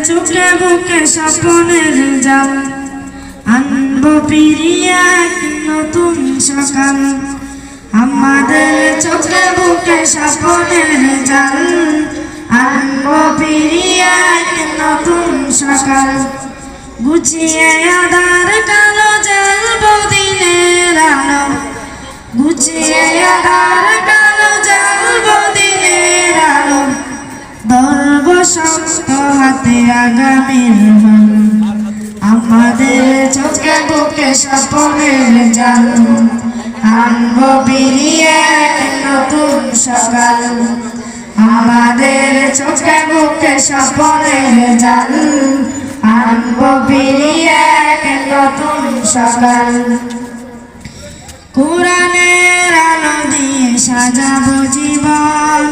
চোখে বুকে স্বপ্নের জাল, আনবো ফিরিয়ে এক নতুন সকাল। আমাদের চোখে বুকে স্বপ্নের জাল, আনবো ফিরিয়ে এক নতুন সকাল। গুছিয়ে আধার কালো জ্বালবো দিনের আলো, গুছিয়ে আধার কালো জ্বালবো দিনের আলো। ধরবো শক্ত হাতে আগামীর হাল, আমাদের চোখে বুকে স্বপ্নের জাল, আনবো ফিরিয়ে এক নতুন সকাল। আমাদের চোখে বুকে স্বপ্নের জাল, আনবো ফিরিয়ে এক নতুন সকাল। কোরআনের আলো দিয়ে সাজাবো জীবন।